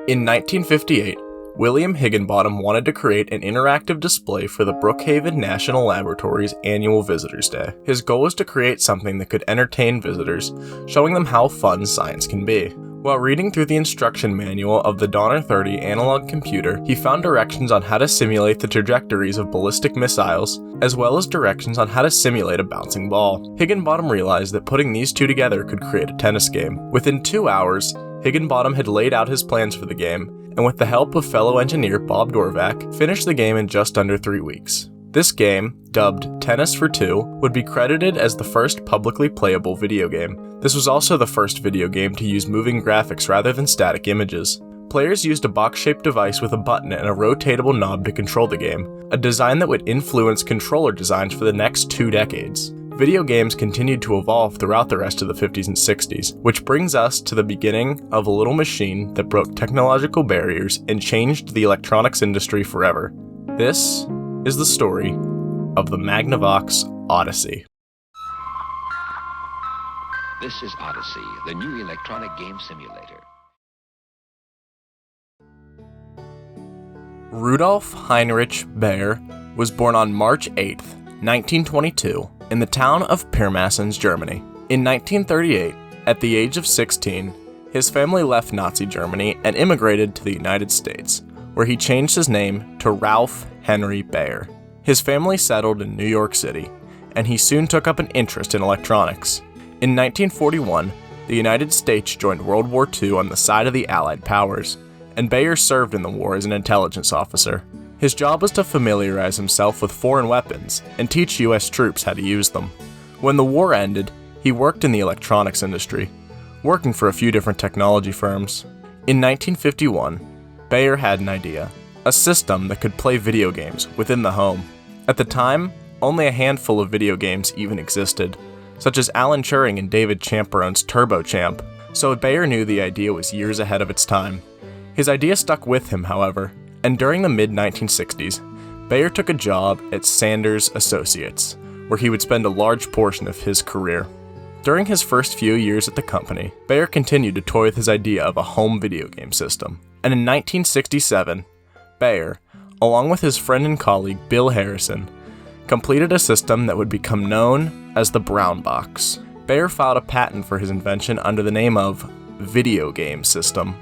In 1958, William Higginbottom wanted to create an interactive display for the Brookhaven National Laboratory's annual Visitors Day. His goal was to create something that could entertain visitors, showing them how fun science can be. While reading through the instruction manual of the Donner 30 analog computer, he found directions on how to simulate the trajectories of ballistic missiles, as well as directions on how to simulate a bouncing ball. Higginbottom realized that putting these two together could create a tennis game. Within 2 hours, Higginbottom had laid out his plans for the game, and with the help of fellow engineer Bob Dorvac, finished the game in just under 3 weeks. This game, dubbed Tennis for Two, would be credited as the first publicly playable video game. This was also the first video game to use moving graphics rather than static images. Players used a box-shaped device with a button and a rotatable knob to control the game, a design that would influence controller designs for the next 2 decades. Video games continued to evolve throughout the rest of the 50s and 60s, which brings us to the beginning of a little machine that broke technological barriers and changed the electronics industry forever. This is the story of the Magnavox Odyssey. This is Odyssey, the new electronic game simulator. Rudolf Heinrich Bayer was born on March 8, 1922, in the town of Pirmasens, Germany. In 1938, at the age of 16, his family left Nazi Germany and immigrated to the United States, where he changed his name to Ralph Henry Bayer. His family settled in New York City, and he soon took up an interest in electronics. In 1941, the United States joined World War II on the side of the Allied powers, and Bayer served in the war as an intelligence officer. His job was to familiarize himself with foreign weapons and teach U.S. troops how to use them. When the war ended, he worked in the electronics industry, working for a few different technology firms. In 1951, Bayer had an idea, a system that could play video games within the home. At the time, only a handful of video games even existed, such as Alan Turing and David Champerone's Turbo Champ, so Bayer knew the idea was years ahead of its time. His idea stuck with him, however, and during the mid-1960s, Bayer took a job at Sanders Associates, where he would spend a large portion of his career. During his first few years at the company, Bayer continued to toy with his idea of a home video game system, and in 1967, Bayer, along with his friend and colleague Bill Harrison, completed a system that would become known as the Brown Box. Bayer filed a patent for his invention under the name of Video Game System.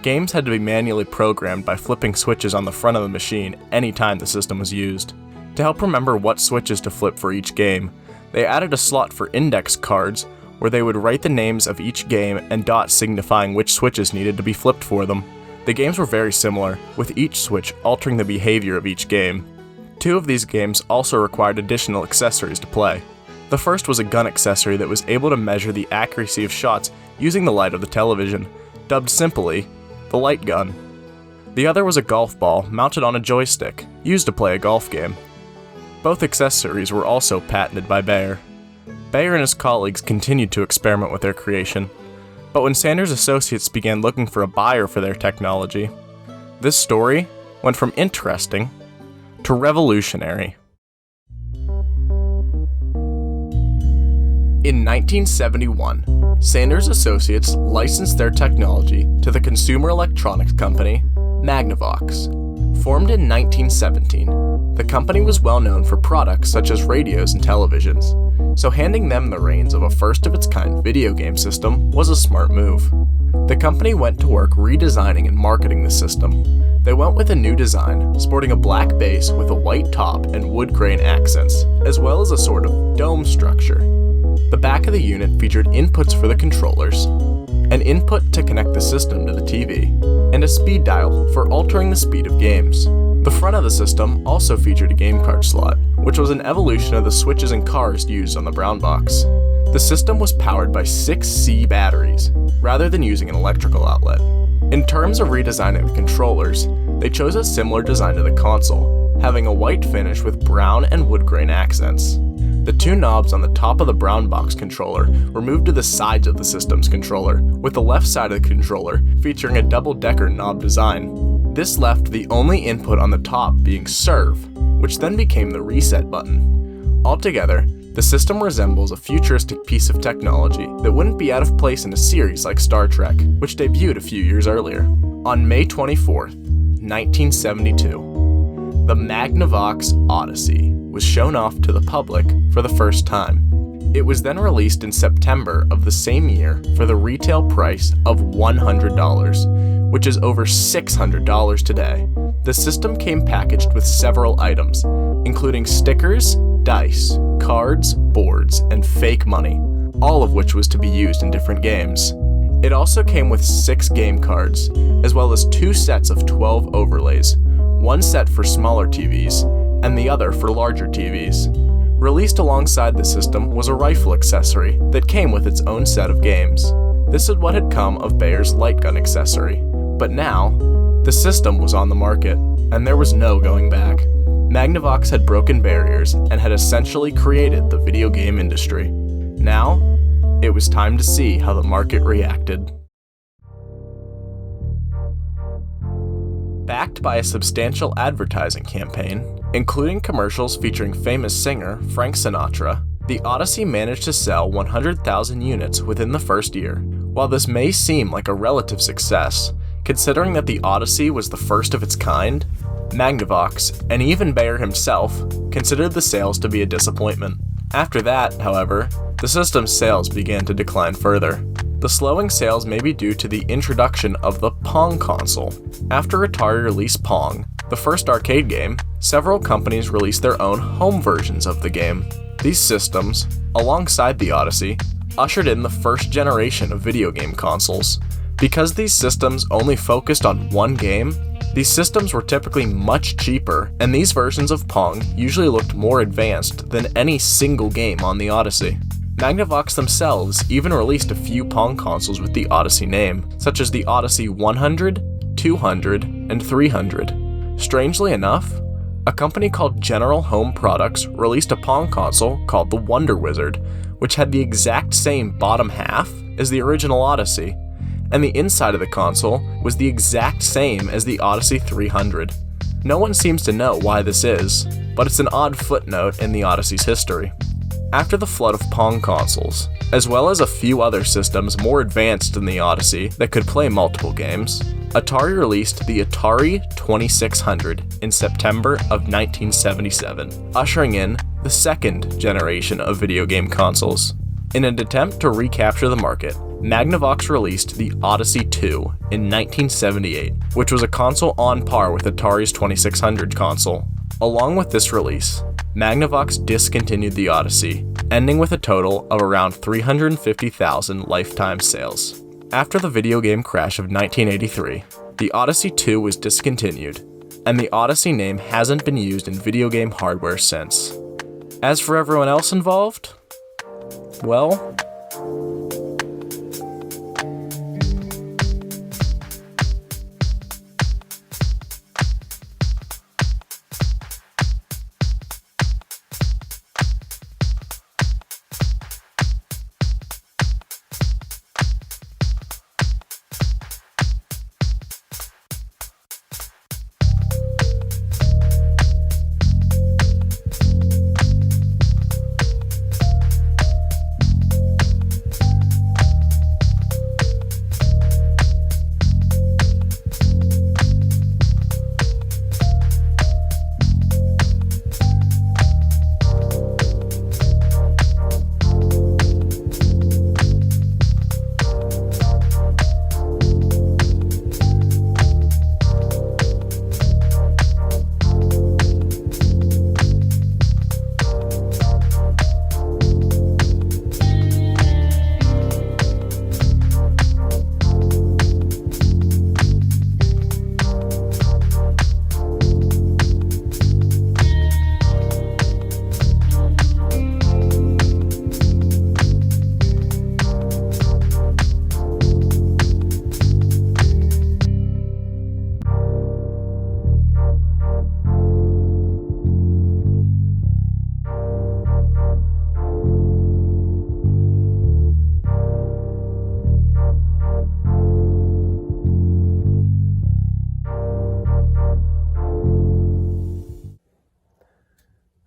Games had to be manually programmed by flipping switches on the front of the machine anytime the system was used. To help remember what switches to flip for each game, they added a slot for index cards where they would write the names of each game and dots signifying which switches needed to be flipped for them. The games were very similar, with each switch altering the behavior of each game. 2 of these games also required additional accessories to play. The first was a gun accessory that was able to measure the accuracy of shots using the light of the television, dubbed simply the light gun. The other was a golf ball mounted on a joystick, used to play a golf game. Both accessories were also patented by Bayer. Bayer and his colleagues continued to experiment with their creation, but when Sanders Associates began looking for a buyer for their technology, this story went from interesting to revolutionary. In 1971, Sanders Associates licensed their technology to the consumer electronics company Magnavox. Formed in 1917, the company was well known for products such as radios and televisions, so handing them the reins of a first-of-its-kind video game system was a smart move. The company went to work redesigning and marketing the system. They went with a new design, sporting a black base with a white top and wood grain accents, as well as a sort of dome structure. The back of the unit featured inputs for the controllers, an input to connect the system to the TV, and a speed dial for altering the speed of games. The front of the system also featured a game card slot, which was an evolution of the switches and cars used on the Brown Box. The system was powered by 6C batteries, rather than using an electrical outlet. In terms of redesigning the controllers, they chose a similar design to the console, having a white finish with brown and wood grain accents. The 2 knobs on the top of the Brown Box controller were moved to the sides of the system's controller, with the left side of the controller featuring a double-decker knob design. This left the only input on the top being serve, which then became the reset button. Altogether, the system resembles a futuristic piece of technology that wouldn't be out of place in a series like Star Trek, which debuted a few years earlier. On May 24th, 1972, the Magnavox Odyssey was shown off to the public for the first time. It was then released in September of the same year for the retail price of $100, which is over $600 today. The system came packaged with several items, including stickers, dice, cards, boards, and fake money, all of which was to be used in different games. It also came with 6 game cards, as well as 2 sets of 12 overlays, one set for smaller TVs, and the other for larger TVs. Released alongside the system was a rifle accessory that came with its own set of games. This is what had come of Bayer's light gun accessory. But now, the system was on the market, and there was no going back. Magnavox had broken barriers and had essentially created the video game industry. Now, it was time to see how the market reacted. Backed by a substantial advertising campaign, including commercials featuring famous singer Frank Sinatra, the Odyssey managed to sell 100,000 units within the first year. While this may seem like a relative success, considering that the Odyssey was the first of its kind, Magnavox, and even Bayer himself, considered the sales to be a disappointment. After that, however, the system's sales began to decline further. The slowing sales may be due to the introduction of the Pong console. After Atari released Pong, the first arcade game, several companies released their own home versions of the game. These systems, alongside the Odyssey, ushered in the first generation of video game consoles. Because these systems only focused on one game, these systems were typically much cheaper, and these versions of Pong usually looked more advanced than any single game on the Odyssey. Magnavox themselves even released a few Pong consoles with the Odyssey name, such as the Odyssey 100, 200, and 300. Strangely enough, a company called General Home Products released a Pong console called the Wonder Wizard, which had the exact same bottom half as the original Odyssey, and the inside of the console was the exact same as the Odyssey 300. No one seems to know why this is, but it's an odd footnote in the Odyssey's history. After the flood of Pong consoles, as well as a few other systems more advanced than the Odyssey that could play multiple games, Atari released the Atari 2600 in September of 1977, ushering in the second generation of video game consoles. In an attempt to recapture the market, Magnavox released the Odyssey 2 in 1978, which was a console on par with Atari's 2600 console. Along with this release, Magnavox discontinued the Odyssey, ending with a total of around 350,000 lifetime sales. After the video game crash of 1983, the Odyssey 2 was discontinued, and the Odyssey name hasn't been used in video game hardware since. As for everyone else involved, well,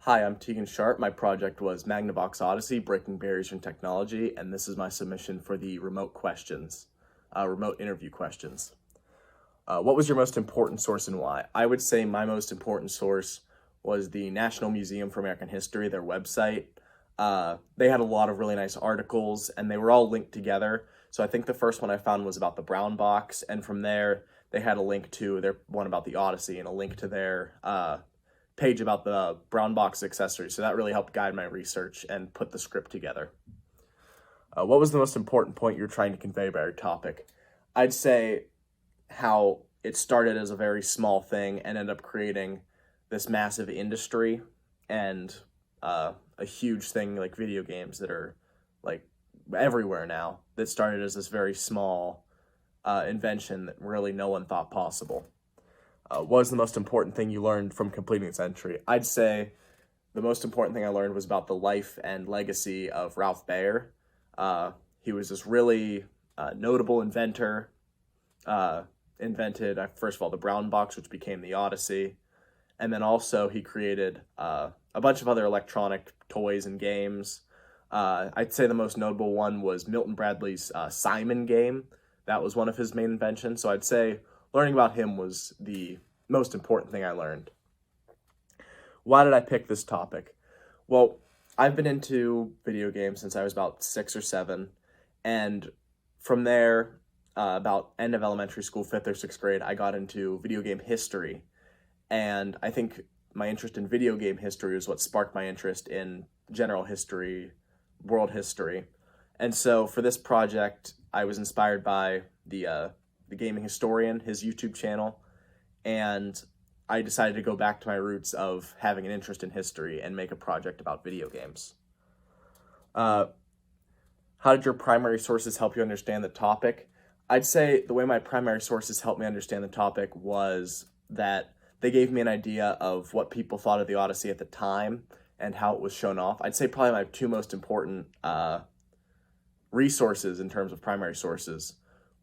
Hi, I'm Tegan Sharp. My project was Magnavox Odyssey, Breaking Barriers in Technology, and this is my submission for the remote interview questions. What was your most important source and why? I would say my most important source was the National Museum for American History, their website. They had a lot of really nice articles, and they were all linked together. So I think the first one I found was about the brown box, and from there they had a link to their one about the Odyssey and a link to their page about the brown box accessories. So that really helped guide my research and put the script together. What was the most important point you're trying to convey by your topic? I'd say how it started as a very small thing and ended up creating this massive industry and a huge thing like video games that are like everywhere now, that started as this very small invention that really no one thought possible. What was the most important thing you learned from completing this entry? I'd say the most important thing I learned was about the life and legacy of Ralph Baer. He was this really notable inventor, invented, first of all, the brown box, which became the Odyssey. And then also he created a bunch of other electronic toys and games. I'd say the most notable one was Milton Bradley's Simon game. That was one of his main inventions. So I'd say learning about him was the most important thing I learned. Why did I pick this topic? Well, I've been into video games since I was about 6 or 7. And from there, about end of elementary school, 5th or 6th grade, I got into video game history. And I think my interest in video game history is what sparked my interest in general history, world history. And so for this project, I was inspired by the Gaming Historian, his YouTube channel, and I decided to go back to my roots of having an interest in history and make a project about video games. How did your primary sources help you understand the topic? I'd say the way my primary sources helped me understand the topic was that they gave me an idea of what people thought of the Odyssey at the time and how it was shown off. I'd say probably my two most important resources in terms of primary sources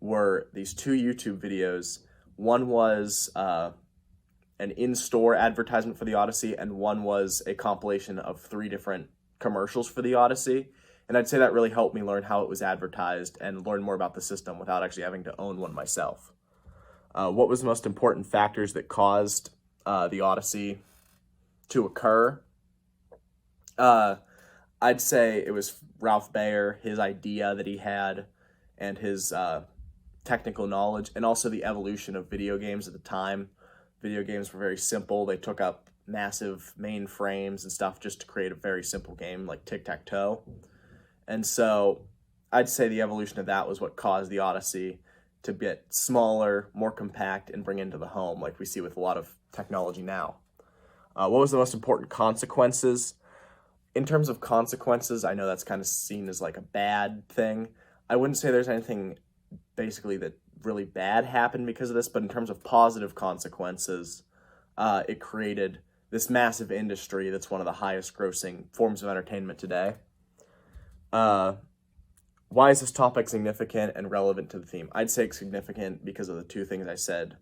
were these 2 YouTube videos. One was an in-store advertisement for the Odyssey, and one was a compilation of 3 different commercials for the Odyssey. And I'd say that really helped me learn how it was advertised and learn more about the system without actually having to own one myself. What was the most important factors that caused the Odyssey to occur? I'd say it was Ralph Baer, his idea that he had, and his technical knowledge, and also the evolution of video games at the time. Video games were very simple. They took up massive mainframes and stuff just to create a very simple game like tic-tac-toe. And so I'd say the evolution of that was what caused the Odyssey to get smaller, more compact, and bring into the home like we see with a lot of technology now. What was the most important consequences? In terms of consequences, I know that's kind of seen as like a bad thing. I wouldn't say there's anything basically that really bad happened because of this, but in terms of positive consequences, it created this massive industry that's one of the highest grossing forms of entertainment today. Why is this topic significant and relevant to the theme? I'd say it's significant because of the 2 things I said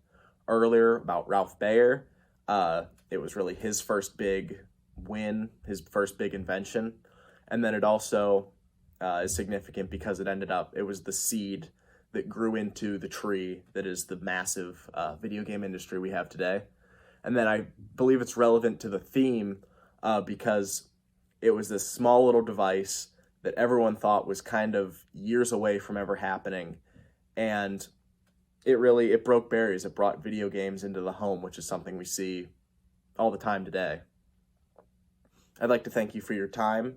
earlier about Ralph Baer. It was really his first big win, his first big invention. And then it also is significant because it was the seed that grew into the tree that is the massive video game industry we have today. And then I believe it's relevant to the theme because it was this small little device that everyone thought was kind of years away from ever happening. And it broke barriers. It brought video games into the home, which is something we see all the time today. I'd like to thank you for your time